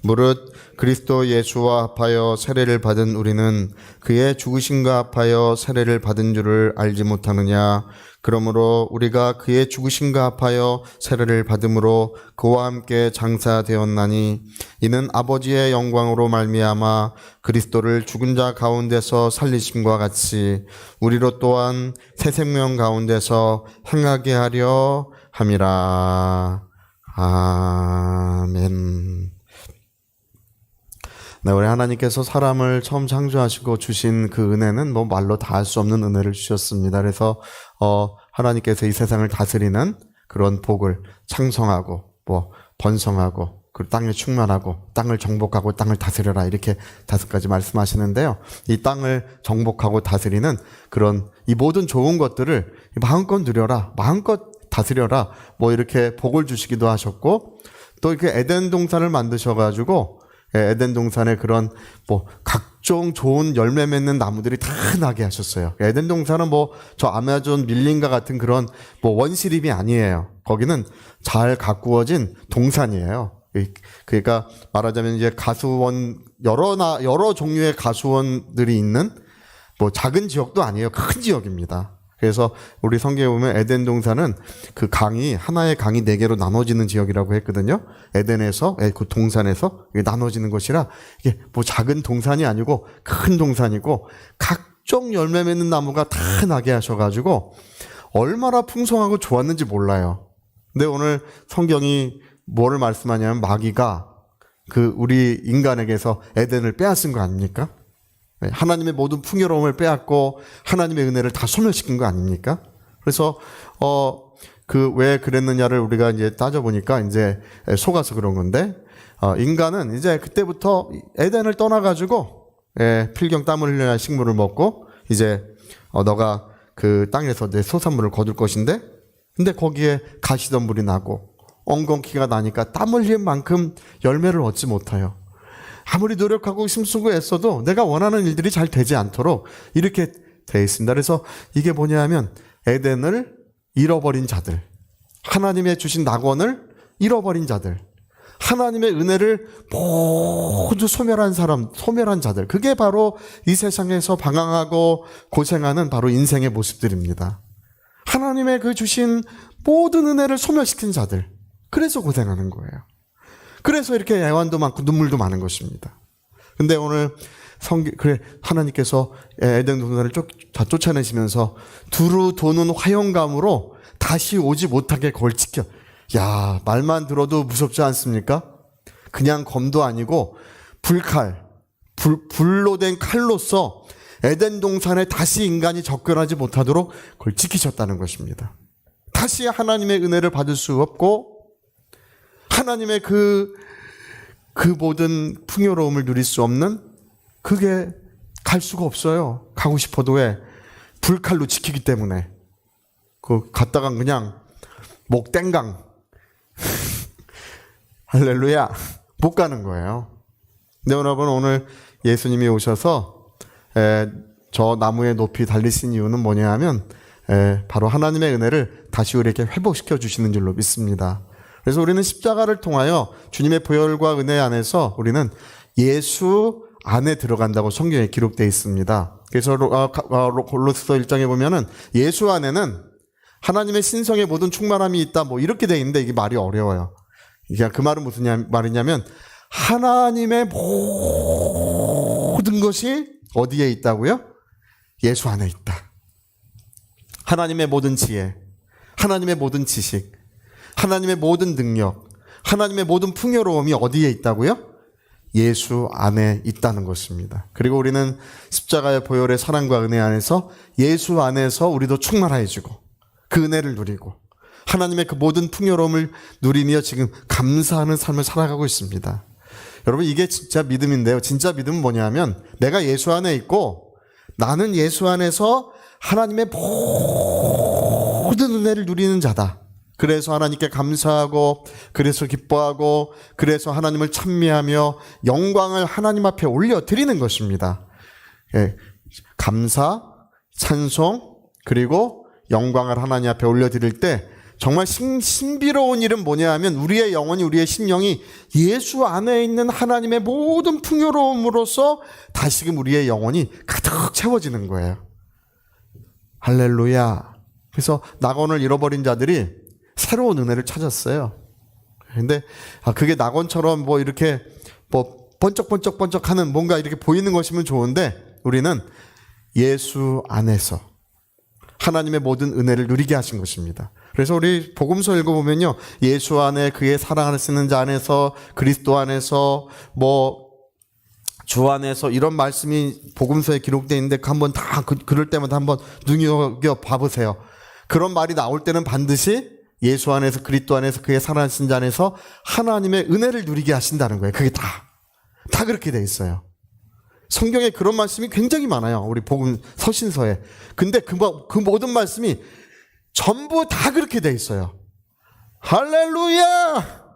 무릇 그리스도 예수와 합하여 세례를 받은 우리는 그의 죽으심과 합하여 세례를 받은 줄을 알지 못하느냐. 그러므로 우리가 그의 죽으심과 합하여 세례를 받음으로 그와 함께 장사되었나니 이는 아버지의 영광으로 말미암아 그리스도를 죽은 자 가운데서 살리심과 같이 우리로 또한 새 생명 가운데서 행하게 하려 함이라. 아멘. 네, 우리 하나님께서 사람을 처음 창조하시고 주신 그 은혜는 뭐 말로 다 할 수 없는 은혜를 주셨습니다. 그래서 하나님께서 이 세상을 다스리는 그런 복을 창성하고 번성하고 그리고 땅에 충만하고 땅을 정복하고 땅을 다스려라 이렇게 5가지 말씀하시는데요. 이 땅을 정복하고 다스리는 그런 이 모든 좋은 것들을 마음껏 누려라, 마음껏 다스려라 이렇게 복을 주시기도 하셨고 또 이렇게 에덴 동산을 만드셔가지고 에덴 동산에 그런 각종 좋은 열매 맺는 나무들이 다 나게 하셨어요. 에덴 동산은 저 아마존 밀림과 같은 그런 원시림이 아니에요. 거기는 잘 가꾸어진 동산이에요. 그러니까 말하자면 이제 가수원 여러 종류의 가수원들이 있는 작은 지역도 아니에요. 큰 지역입니다. 그래서 우리 성경에 보면 에덴 동산은 그 강이 하나의 강이 4개로 나눠지는 지역이라고 했거든요. 에덴에서 그 동산에서 나눠지는 것이라 이게 작은 동산이 아니고 큰 동산이고 각종 열매 맺는 나무가 다 나게 하셔가지고 얼마나 풍성하고 좋았는지 몰라요. 근데 오늘 성경이 뭐를 말씀하냐면 마귀가 우리 인간에게서 에덴을 빼앗은 거 아닙니까? 하나님의 모든 풍요로움을 빼앗고 하나님의 은혜를 다 소멸시킨 거 아닙니까? 그래서 왜 그랬느냐를 우리가 이제 따져보니까 이제 속아서 그런 건데 인간은 이제 그때부터 에덴을 떠나가지고 필경 땀을 흘려야 식물을 먹고 이제 너가 그 땅에서 내 소산물을 거둘 것인데 근데 거기에 가시덤불이 나고 엉겅퀴가 나니까 땀 흘린 만큼 열매를 얻지 못해요. 아무리 노력하고 힘쓰고 애써도 내가 원하는 일들이 잘 되지 않도록 이렇게 되어 있습니다. 그래서 이게 뭐냐 하면 에덴을 잃어버린 자들, 하나님의 주신 낙원을 잃어버린 자들, 하나님의 은혜를 모두 소멸한 자들, 그게 바로 이 세상에서 방황하고 고생하는 바로 인생의 모습들입니다. 하나님의 그 주신 모든 은혜를 소멸시킨 자들, 그래서 고생하는 거예요. 그래서 이렇게 애환도 많고 눈물도 많은 것입니다. 근데 오늘 하나님께서 에덴 동산을 쫓아내시면서 두루 도는 화영감으로 다시 오지 못하게 그걸 지켜. 야, 말만 들어도 무섭지 않습니까? 그냥 검도 아니고 불로 된 칼로서 에덴 동산에 다시 인간이 접근하지 못하도록 그걸 지키셨다는 것입니다. 다시 하나님의 은혜를 받을 수 없고 하나님의 그 모든 풍요로움을 누릴 수 없는 그게 갈 수가 없어요. 가고 싶어도 왜? 불칼로 지키기 때문에. 갔다가 그냥 목 땡강 할렐루야 못 가는 거예요. 근데 여러분 오늘 예수님이 오셔서 저 나무의 높이 달리신 이유는 뭐냐 하면 바로 하나님의 은혜를 다시 우리에게 회복시켜 주시는 줄로 믿습니다. 그래서 우리는 십자가를 통하여 주님의 보혈과 은혜 안에서 우리는 예수 안에 들어간다고 성경에 기록되어 있습니다. 그래서 골로새서 1장에 보면은 예수 안에는 하나님의 신성의 모든 충만함이 있다 이렇게 되어 있는데 이게 말이 어려워요. 이게 그 말은 무슨 말이냐면 하나님의 모든 것이 어디에 있다고요? 예수 안에 있다. 하나님의 모든 지혜, 하나님의 모든 지식, 하나님의 모든 능력, 하나님의 모든 풍요로움이 어디에 있다고요? 예수 안에 있다는 것입니다. 그리고 우리는 십자가의 보혈의 사랑과 은혜 안에서 예수 안에서 우리도 충만해지고 그 은혜를 누리고 하나님의 그 모든 풍요로움을 누리며 지금 감사하는 삶을 살아가고 있습니다. 여러분 이게 진짜 믿음인데요. 진짜 믿음은 뭐냐면 내가 예수 안에 있고 나는 예수 안에서 하나님의 모든 은혜를 누리는 자다. 그래서 하나님께 감사하고 그래서 기뻐하고 그래서 하나님을 찬미하며 영광을 하나님 앞에 올려드리는 것입니다. 감사, 찬송 그리고 영광을 하나님 앞에 올려드릴 때 정말 신비로운 일은 뭐냐 하면 우리의 영혼이, 우리의 심령이 예수 안에 있는 하나님의 모든 풍요로움으로써 다시금 우리의 영혼이 가득 채워지는 거예요. 할렐루야. 그래서 낙원을 잃어버린 자들이 새로운 은혜를 찾았어요. 근데 그게 낙원처럼 뭐 이렇게 뭐 번쩍번쩍 하는 뭔가 이렇게 보이는 것이면 좋은데, 우리는 예수 안에서 하나님의 모든 은혜를 누리게 하신 것입니다. 그래서 우리 복음서 읽어보면요, 예수 안에, 그의 사랑을 쓰는 자 안에서, 그리스도 안에서, 뭐 주 안에서, 이런 말씀이 복음서에 기록되어 있는데 한번 다 그럴 때마다 한번 눈여겨 봐보세요. 그런 말이 나올 때는 반드시 예수 안에서, 그리스도 안에서, 그의 사랑을 쓰는 자 안에서 하나님의 은혜를 누리게 하신다는 거예요. 그게 다 그렇게 돼 있어요. 성경에 그런 말씀이 굉장히 많아요. 우리 복음 서신서에. 근데 그 모든 말씀이 전부 다 그렇게 돼 있어요. 할렐루야!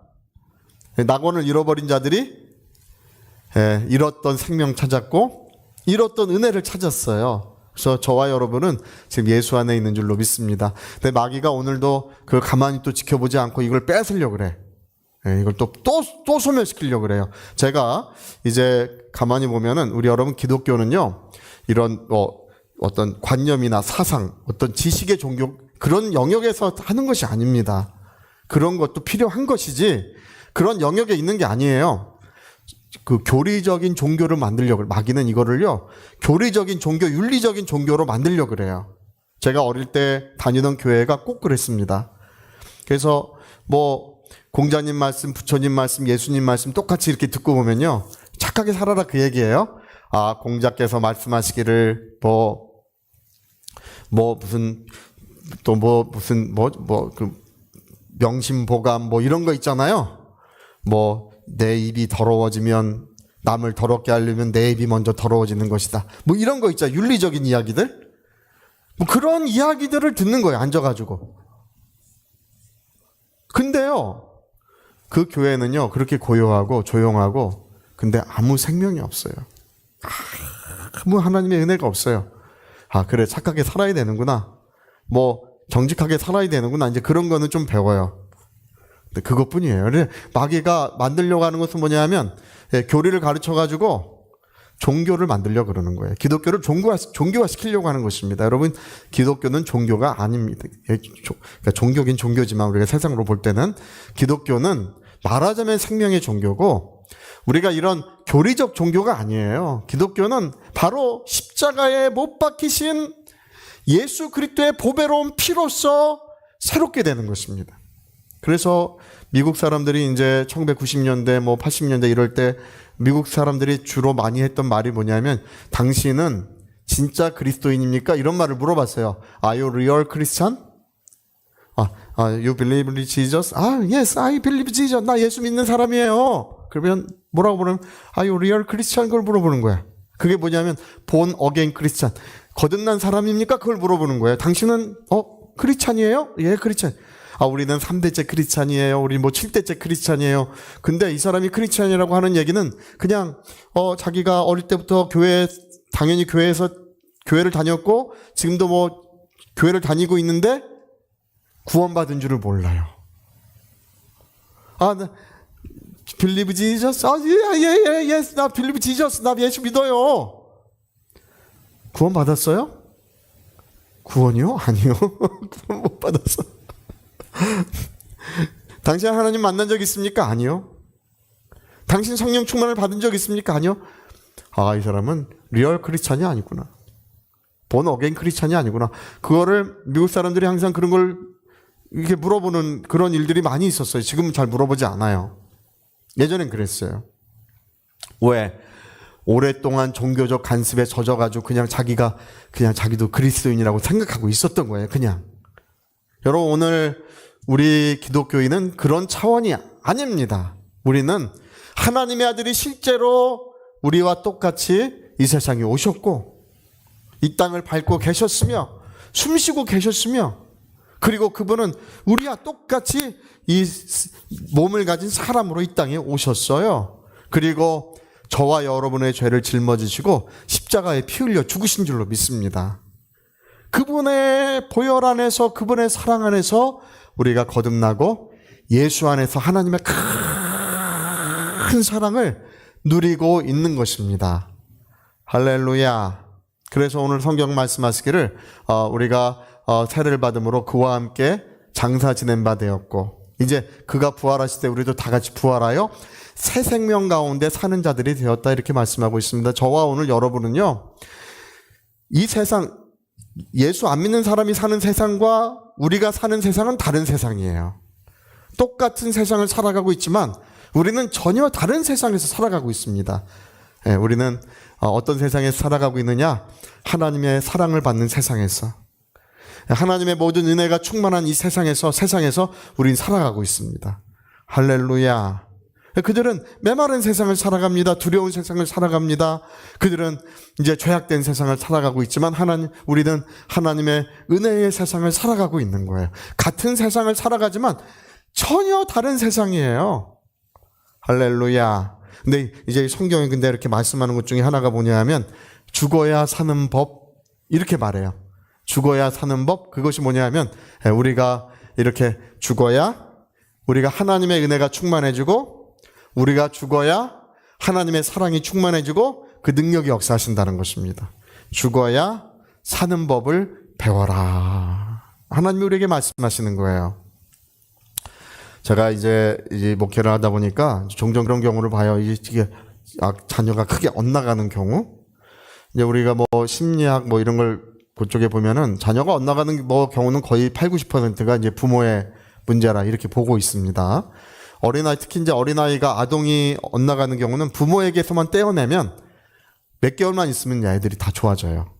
낙원을 잃어버린 자들이 잃었던 생명 찾았고, 잃었던 은혜를 찾았어요. 그래서 저와 여러분은 지금 예수 안에 있는 줄로 믿습니다. 근데 마귀가 오늘도 그걸 가만히 또 지켜보지 않고 이걸 뺏으려고 그래. 이걸 또 소멸시키려고 그래요. 제가 이제 가만히 보면은, 우리 여러분 기독교는요, 이런 어떤 관념이나 사상, 어떤 지식의 종교, 그런 영역에서 하는 것이 아닙니다. 그런 것도 필요한 것이지 그런 영역에 있는 게 아니에요. 그 교리적인 종교를 만들려고, 마귀는 이거를요, 교리적인 종교, 윤리적인 종교로 만들려고 그래요. 제가 어릴 때 다니던 교회가 꼭 그랬습니다. 그래서 뭐 공자님 말씀, 부처님 말씀, 예수님 말씀 똑같이 이렇게 듣고 보면요, 착하게 살아라 그 얘기예요. 공자께서 말씀하시기를 그 명심보감 뭐 이런 거 있잖아요. 뭐 내 입이 더러워지면, 남을 더럽게 하려면 내 입이 먼저 더러워지는 것이다. 뭐 이런 거 있잖아요. 윤리적인 이야기들. 뭐 그런 이야기들을 듣는 거예요. 앉아가지고. 근데요, 그 교회는요, 그렇게 고요하고 조용하고, 근데 아무 생명이 없어요. 아무 하나님의 은혜가 없어요. 그래, 착하게 살아야 되는구나. 뭐 정직하게 살아야 되는구나. 이제 그런 거는 좀 배워요. 근데 그것뿐이에요. 마귀가 만들려고 하는 것은 뭐냐 하면, 교리를 가르쳐가지고 종교를 만들려고 그러는 거예요. 기독교를 종교화시키려고 하는 것입니다. 여러분, 기독교는 종교가 아닙니다. 그러니까 종교긴 종교지만 우리가 세상으로 볼 때는 기독교는 말하자면 생명의 종교고, 우리가 이런 교리적 종교가 아니에요. 기독교는 바로 십자가에 못 박히신 예수 그리스도의 보배로운 피로써 새롭게 되는 것입니다. 그래서 미국 사람들이 이제 1990년대 뭐 80년대 이럴 때 미국 사람들이 주로 많이 했던 말이 뭐냐면, 당신은 진짜 그리스도인입니까? 이런 말을 물어봤어요. Are you real Christian? You believe in Jesus? Yes, I believe Jesus. 나 예수 믿는 사람이에요. 그러면 뭐라고 물으면 Are you real Christian? 그걸 물어보는 거야. 그게 뭐냐면 born again Christian. 거듭난 사람입니까? 그걸 물어보는 거예요. 당신은 크리스찬이에요? 예, 크리스찬. 우리는 3대째 크리스찬이에요. 우리 뭐 7대째 크리스찬이에요. 근데 이 사람이 크리스찬이라고 하는 얘기는 그냥 자기가 어릴 때부터 당연히 교회를 다녔고 지금도 뭐 교회를 다니고 있는데 구원받은 줄을 몰라요. 나 believe Jesus? yes, 나 believe Jesus. 나 예수 믿어요. 구원 받았어요? 구원이요? 아니요. 구원 못 받았어. 당신 하나님 만난 적 있습니까? 아니요. 당신 성령 충만을 받은 적 있습니까? 아니요. 이 사람은 리얼 크리스찬이 아니구나. 본 어게인 크리스찬이 아니구나. 그거를 미국 사람들이 항상 그런 걸 이렇게 물어보는 그런 일들이 많이 있었어요. 지금은 잘 물어보지 않아요. 예전엔 그랬어요. 왜? 오랫동안 종교적 간습에 젖어가지고 그냥 자기도 그리스도인이라고 생각하고 있었던 거예요. 그냥. 여러분, 오늘 우리 기독교인은 그런 차원이 아닙니다. 우리는 하나님의 아들이 실제로 우리와 똑같이 이 세상에 오셨고 이 땅을 밟고 계셨으며 숨쉬고 계셨으며, 그리고 그분은 우리와 똑같이 이 몸을 가진 사람으로 이 땅에 오셨어요. 그리고 저와 여러분의 죄를 짊어지시고 십자가에 피 흘려 죽으신 줄로 믿습니다. 그분의 보혈 안에서, 그분의 사랑 안에서 우리가 거듭나고 예수 안에서 하나님의 큰 사랑을 누리고 있는 것입니다. 할렐루야. 그래서 오늘 성경 말씀하시기를 우리가 세례를 받음으로 그와 함께 장사 지낸 바 되었고 이제 그가 부활하실 때 우리도 다 같이 부활하여 새 생명 가운데 사는 자들이 되었다 이렇게 말씀하고 있습니다. 저와 오늘 여러분은요. 이 세상 예수 안 믿는 사람이 사는 세상과 우리가 사는 세상은 다른 세상이에요. 똑같은 세상을 살아가고 있지만 우리는 전혀 다른 세상에서 살아가고 있습니다. 우리는 어떤 세상에서 살아가고 있느냐? 하나님의 사랑을 받는 세상에서 하나님의 모든 은혜가 충만한 이 세상에서 우린 살아가고 있습니다. 할렐루야. 그들은 메마른 세상을 살아갑니다. 두려운 세상을 살아갑니다. 그들은 이제 죄악된 세상을 살아가고 있지만 우리는 하나님의 은혜의 세상을 살아가고 있는 거예요. 같은 세상을 살아가지만 전혀 다른 세상이에요. 할렐루야. 근데 이제 성경이 근데 이렇게 말씀하는 것 중에 하나가 뭐냐면 죽어야 사는 법 이렇게 말해요. 죽어야 사는 법 그것이 뭐냐면 우리가 이렇게 죽어야 우리가 하나님의 은혜가 충만해지고 우리가 죽어야 하나님의 사랑이 충만해지고 그 능력이 역사하신다는 것입니다. 죽어야 사는 법을 배워라. 하나님이 우리에게 말씀하시는 거예요. 제가 이제 목회를 하다 보니까 종종 그런 경우를 봐요. 이게 자녀가 크게 엇나가는 경우. 이제 우리가 뭐 심리학 뭐 이런 걸 그쪽에 보면은 자녀가 엇나가는 뭐 경우는 거의 80~90%가 이제 부모의 문제라 이렇게 보고 있습니다. 어린아이, 특히 이제 어린아이가 아동이 엇나가는 경우는 부모에게서만 떼어내면 몇 개월만 있으면 애들이 다 좋아져요.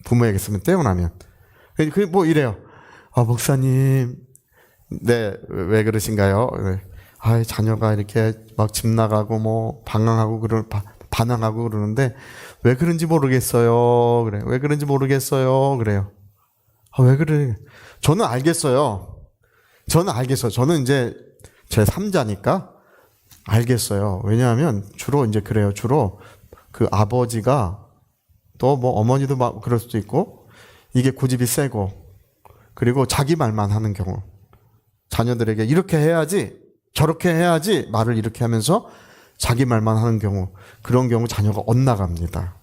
부모에게서만 떼어나면. 뭐 이래요. 목사님. 네, 왜 그러신가요? 자녀가 이렇게 막 집 나가고 뭐 반항하고 그러는데 왜 그런지 모르겠어요. 그래. 왜 그런지 모르겠어요. 그래요. 왜 그래? 저는 알겠어요. 저는 이제 제 3자니까 알겠어요. 왜냐하면 주로 이제 그래요. 주로 그 아버지가 또 뭐 어머니도 막 그럴 수도 있고 이게 고집이 세고 그리고 자기 말만 하는 경우 자녀들에게 이렇게 해야지 저렇게 해야지 말을 이렇게 하면서 자기 말만 하는 경우 그런 경우 자녀가 엇나갑니다.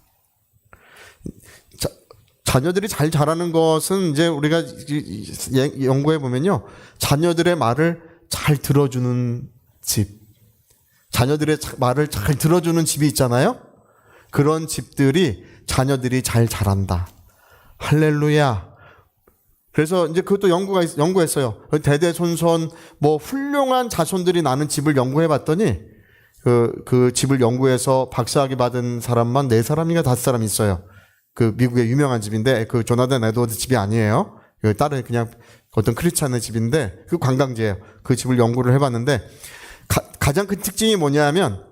자녀들이 잘 자라는 것은 이제 우리가 연구해 보면요. 자녀들의 말을 잘 들어주는 집. 자녀들의 말을 잘 들어주는 집이 있잖아요. 그런 집들이 자녀들이 잘 자란다. 할렐루야. 그래서 이제 그것도 연구했어요. 대대손손 뭐 훌륭한 자손들이 나는 집을 연구해 봤더니 그 집을 연구해서 박사학위 받은 사람만 4사람인가 5사람 있어요. 그 미국의 유명한 집인데 그 조나단 에드워드 집이 아니에요. 다른 그냥 어떤 크리스찬의 집인데 그 관광지예요. 그 집을 연구를 해봤는데 가장 큰 특징이 뭐냐면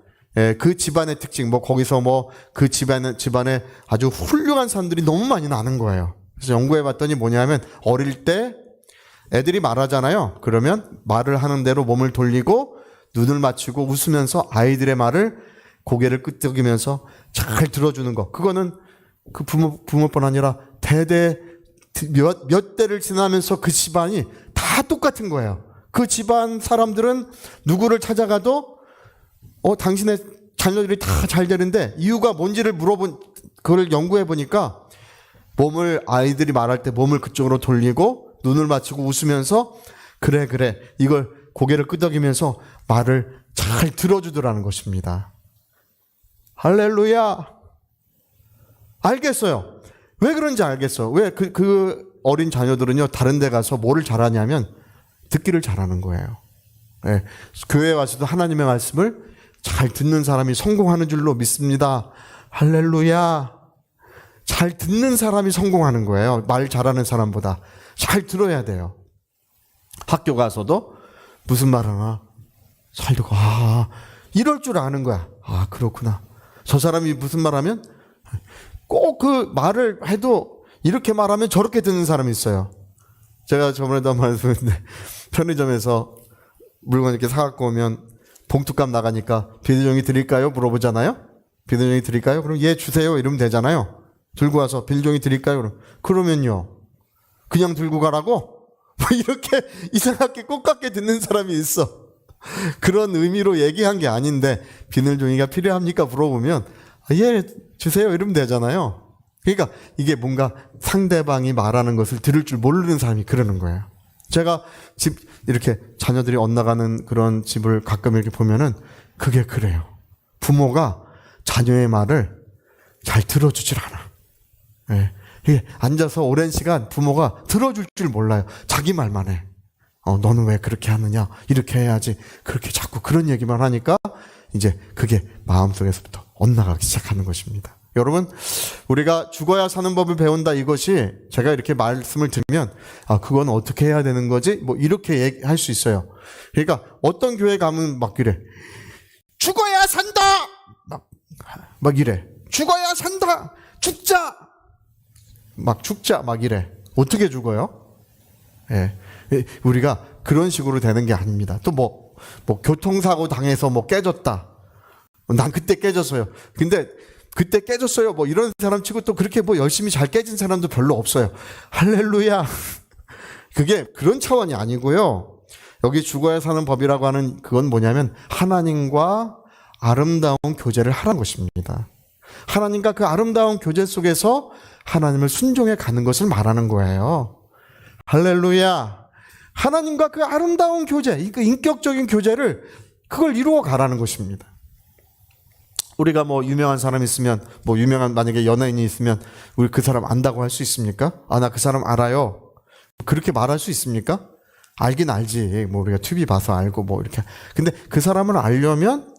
그 집안의 특징 뭐 거기서 뭐 그 집안에 아주 훌륭한 사람들이 너무 많이 나는 거예요. 그래서 연구해봤더니 뭐냐면 어릴 때 애들이 말하잖아요. 그러면 말을 하는 대로 몸을 돌리고 눈을 맞추고 웃으면서 아이들의 말을 고개를 끄덕이면서 잘 들어주는 거. 그거는 그 부모뿐 아니라 몇 대를 지나면서 그 집안이 다 똑같은 거예요. 그 집안 사람들은 누구를 찾아가도 당신의 자녀들이 다 잘 되는데 이유가 뭔지를 그걸 연구해 보니까 아이들이 말할 때 몸을 그쪽으로 돌리고 눈을 맞추고 웃으면서 그래 이걸 고개를 끄덕이면서 말을 잘 들어주더라는 것입니다. 할렐루야. 알겠어요. 왜 그런지 알겠어. 왜 그 어린 자녀들은요 다른 데 가서 뭐를 잘하냐면 듣기를 잘하는 거예요. 네. 교회에 와서도 하나님의 말씀을 잘 듣는 사람이 성공하는 줄로 믿습니다. 할렐루야. 잘 듣는 사람이 성공하는 거예요. 말 잘하는 사람보다 잘 들어야 돼요. 학교 가서도 무슨 말 하나 잘 듣고 이럴 줄 아는 거야. 그렇구나. 저 사람이 무슨 말 하면 꼭 그 말을 해도 이렇게 말하면 저렇게 듣는 사람이 있어요. 제가 저번에도 한번 말씀드렸는데 편의점에서 물건 이렇게 사갖고 오면 봉투값 나가니까 비대정이 드릴까요? 물어보잖아요. 비대정이 드릴까요? 그럼 예 주세요 이러면 되잖아요. 들고 와서 비대정이 드릴까요? 그러면요 그냥 들고 가라고? 뭐 이렇게 이상하게 꽃같게 듣는 사람이 있어. 그런 의미로 얘기한 게 아닌데 비늘종이가 필요합니까? 물어보면 예, 주세요 이러면 되잖아요. 그러니까 이게 뭔가 상대방이 말하는 것을 들을 줄 모르는 사람이 그러는 거예요. 제가 집 이렇게 자녀들이 엇나가는 그런 집을 가끔 이렇게 보면은 그게 그래요. 부모가 자녀의 말을 잘 들어주질 않아. 예. 이게 앉아서 오랜 시간 부모가 들어줄 줄 몰라요. 자기 말만 해. 너는 왜 그렇게 하느냐? 이렇게 해야지. 그렇게 자꾸 그런 얘기만 하니까 이제 그게 마음속에서부터 엇나가기 시작하는 것입니다. 여러분, 우리가 죽어야 사는 법을 배운다 이것이 제가 이렇게 말씀을 드리면 그건 어떻게 해야 되는 거지? 뭐 이렇게 얘기할 수 있어요. 그러니까 어떤 교회 가면 막 이래. 죽어야 산다! 막 이래. 죽어야 산다! 죽자! 막 죽자! 막 이래. 어떻게 죽어요? 예. 우리가 그런 식으로 되는 게 아닙니다. 또 뭐 교통사고 당해서 뭐 깨졌다. 난 그때 깨졌어요. 근데 그때 깨졌어요. 뭐 이런 사람 치고 또 그렇게 뭐 열심히 잘 깨진 사람도 별로 없어요. 할렐루야. 그게 그런 차원이 아니고요. 여기 죽어야 사는 법이라고 하는 그건 뭐냐면 하나님과 아름다운 교제를 하라는 것입니다. 하나님과 그 아름다운 교제 속에서 하나님을 순종해 가는 것을 말하는 거예요. 할렐루야. 하나님과 그 아름다운 교제, 그 인격적인 교제를 그걸 이루어 가라는 것입니다. 우리가 뭐 유명한 사람 있으면 뭐 유명한 만약에 연예인이 있으면 우리 그 사람 안다고 할 수 있습니까? 나 그 사람 알아요. 그렇게 말할 수 있습니까? 알긴 알지. 뭐 우리가 TV 봐서 알고 뭐 이렇게. 근데 그 사람을 알려면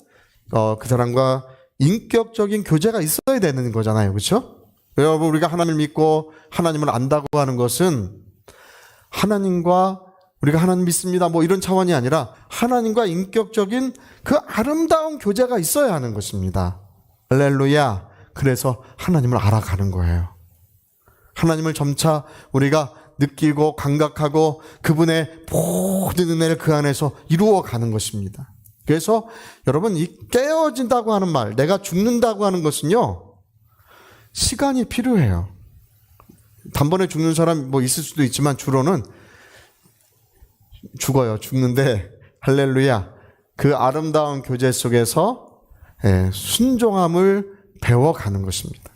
그 사람과 인격적인 교제가 있어야 되는 거잖아요. 그렇죠? 여러분 우리가 하나님을 믿고 하나님을 안다고 하는 것은 하나님과 우리가 하나님 믿습니다. 뭐 이런 차원이 아니라 하나님과 인격적인 그 아름다운 교제가 있어야 하는 것입니다. 할렐루야. 그래서 하나님을 알아가는 거예요. 하나님을 점차 우리가 느끼고 감각하고 그분의 모든 은혜를 그 안에서 이루어 가는 것입니다. 그래서 여러분 이 깨어진다고 하는 말, 내가 죽는다고 하는 것은요. 시간이 필요해요. 단번에 죽는 사람 뭐 있을 수도 있지만 주로는 죽어요. 죽는데 할렐루야. 그 아름다운 교제 속에서 순종함을 배워가는 것입니다.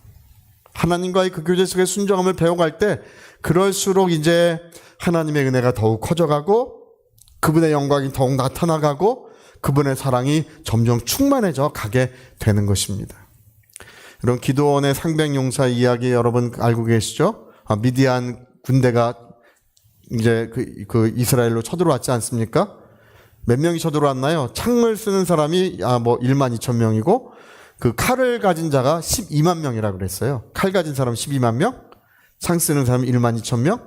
하나님과의 그 교제 속에 순종함을 배워갈 때 그럴수록 이제 하나님의 은혜가 더욱 커져가고 그분의 영광이 더욱 나타나가고 그분의 사랑이 점점 충만해져 가게 되는 것입니다. 이런 기드온의 상병용사 이야기 여러분 알고 계시죠? 미디안 군대가 이제 그 이스라엘로 쳐들어왔지 않습니까? 몇 명이 쳐들어왔나요? 창을 쓰는 사람이 뭐 1만 2천 명이고 그 칼을 가진 자가 12만 명이라고 그랬어요. 칼 가진 사람 12만 명, 창 쓰는 사람 1만 2천 명.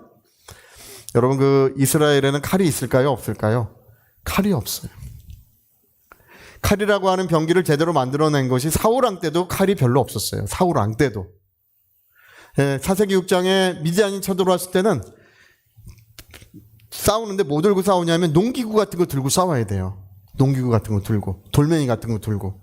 여러분 그 이스라엘에는 칼이 있을까요? 없을까요? 칼이 없어요. 칼이라고 하는 병기를 제대로 만들어낸 것이 사울 왕 때도 칼이 별로 없었어요. 사울 왕 때도. 사세기 6장에 미디안이 쳐들어왔을 때는 싸우는데 뭐 들고 싸우냐면 농기구 같은 거 들고 싸워야 돼요. 농기구 같은 거 들고 돌멩이 같은 거 들고.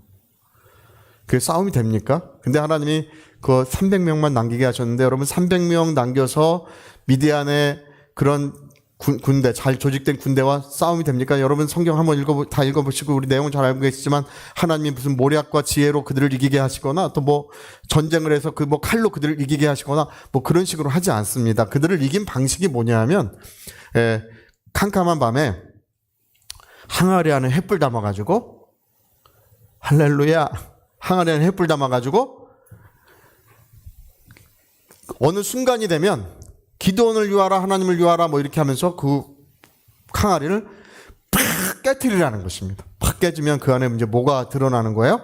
그게 싸움이 됩니까? 근데 하나님이 그 300명만 남기게 하셨는데 여러분 300명 남겨서 미디안의 그런 군대, 잘 조직된 군대와 싸움이 됩니까? 여러분 성경 한번 다 읽어보시고 우리 내용은 잘 알고 계시지만 하나님이 무슨 모략과 지혜로 그들을 이기게 하시거나 또 뭐 전쟁을 해서 그 뭐 칼로 그들을 이기게 하시거나 뭐 그런 식으로 하지 않습니다. 그들을 이긴 방식이 뭐냐 하면 캄캄한 밤에 항아리 안에 횃불 담아가지고 할렐루야 항아리 안에 횃불 담아가지고 어느 순간이 되면 기드온을 유하라 하나님을 유하라 뭐 이렇게 하면서 그 항아리를 팍 깨트리라는 것입니다. 팍 깨지면 그 안에 이제 뭐가 드러나는 거예요?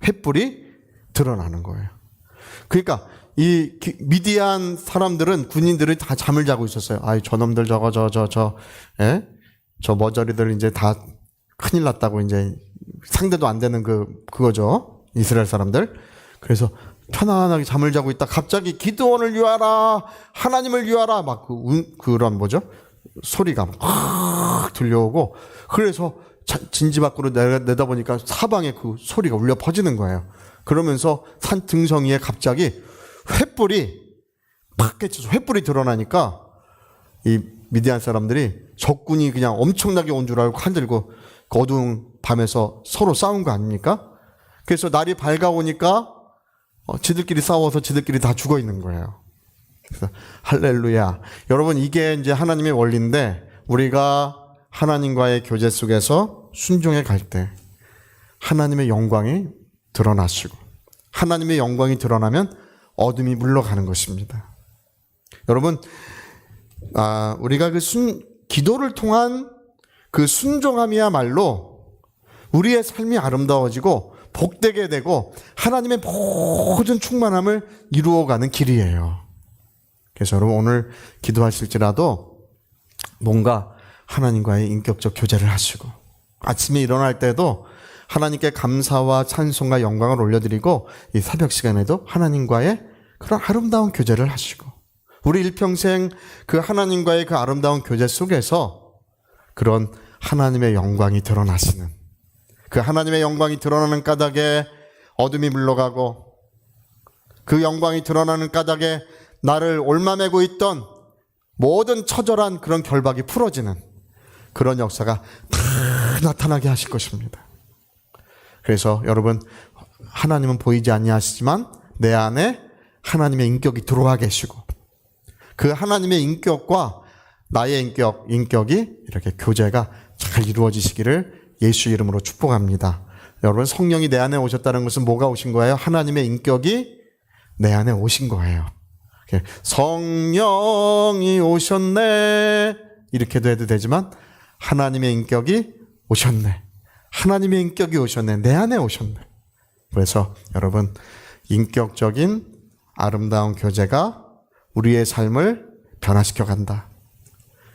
횃불이 드러나는 거예요. 그러니까 이 미디안 사람들은 군인들이 다 잠을 자고 있었어요. 저놈들 저 머저리들 이제 다 큰일 났다고 이제 상대도 안 되는 그거죠. 이스라엘 사람들. 그래서 편안하게 잠을 자고 있다. 갑자기 기드온을 유하라, 하나님을 유하라, 막 그런 뭐죠? 소리가 막 들려오고, 그래서 진지 밖으로 내다보니까 사방에 그 소리가 울려 퍼지는 거예요. 그러면서 산 등성이에 갑자기 횃불이 팍 깨쳐서 횃불이 드러나니까 이 미디안 사람들이 적군이 그냥 엄청나게 온 줄 알고 칼 들고 그 어두운 밤에서 서로 싸운 거 아닙니까? 그래서 날이 밝아오니까 지들끼리 싸워서 지들끼리 다 죽어 있는 거예요. 그래서 할렐루야. 여러분, 이게 이제 하나님의 원리인데, 우리가 하나님과의 교제 속에서 순종해 갈 때 하나님의 영광이 드러나시고, 하나님의 영광이 드러나면 어둠이 물러가는 것입니다. 여러분, 우리가 기도를 통한 그 순종함이야말로 우리의 삶이 아름다워지고 복되게 되고 하나님의 모든 충만함을 이루어가는 길이에요. 그래서 여러분, 오늘 기도하실지라도 뭔가 하나님과의 인격적 교제를 하시고, 아침에 일어날 때도 하나님께 감사와 찬송과 영광을 올려드리고, 이 새벽 시간에도 하나님과의 그런 아름다운 교제를 하시고, 우리 일평생 그 하나님과의 그 아름다운 교제 속에서 그런 하나님의 영광이 드러나시는, 그 하나님의 영광이 드러나는 까닭에 어둠이 물러가고, 그 영광이 드러나는 까닭에 나를 올마매고 있던 모든 처절한 그런 결박이 풀어지는 그런 역사가 다 나타나게 하실 것입니다. 그래서 여러분, 하나님은 보이지 아니하시지만 내 안에 하나님의 인격이 들어와 계시고, 그 하나님의 인격과 나의 인격이 이렇게 교제가 잘 이루어지시기를 예수 이름으로 축복합니다. 여러분, 성령이 내 안에 오셨다는 것은 뭐가 오신 거예요? 하나님의 인격이 내 안에 오신 거예요. 성령이 오셨네 이렇게도 해도 되지만, 하나님의 인격이 오셨네, 하나님의 인격이 오셨네, 내 안에 오셨네. 그래서 여러분, 인격적인 아름다운 교제가 우리의 삶을 변화시켜 간다.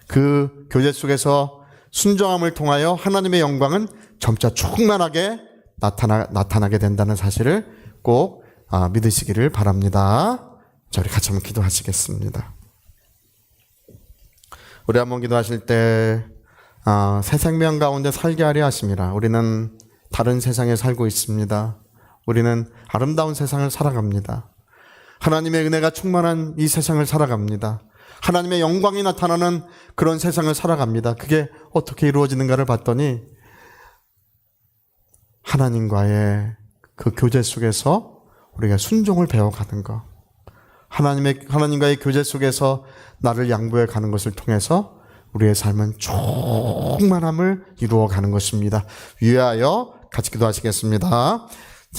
그 교제 속에서 순종함을 통하여 하나님의 영광은 점차 충만하게 나타나게 된다는 사실을 꼭 믿으시기를 바랍니다. 자, 우리 같이 한번 기도하시겠습니다. 우리 한번 기도하실 때 새 생명 가운데 살게 하려 하심이라. 우리는 다른 세상에 살고 있습니다. 우리는 아름다운 세상을 살아갑니다. 하나님의 은혜가 충만한 이 세상을 살아갑니다. 하나님의 영광이 나타나는 그런 세상을 살아갑니다. 그게 어떻게 이루어지는가를 봤더니 하나님과의 그 교제 속에서 우리가 순종을 배워가는 것, 하나님과의 교제 속에서 나를 양보해 가는 것을 통해서 우리의 삶은 충만함을 이루어가는 것입니다. 위하여 같이 기도하시겠습니다.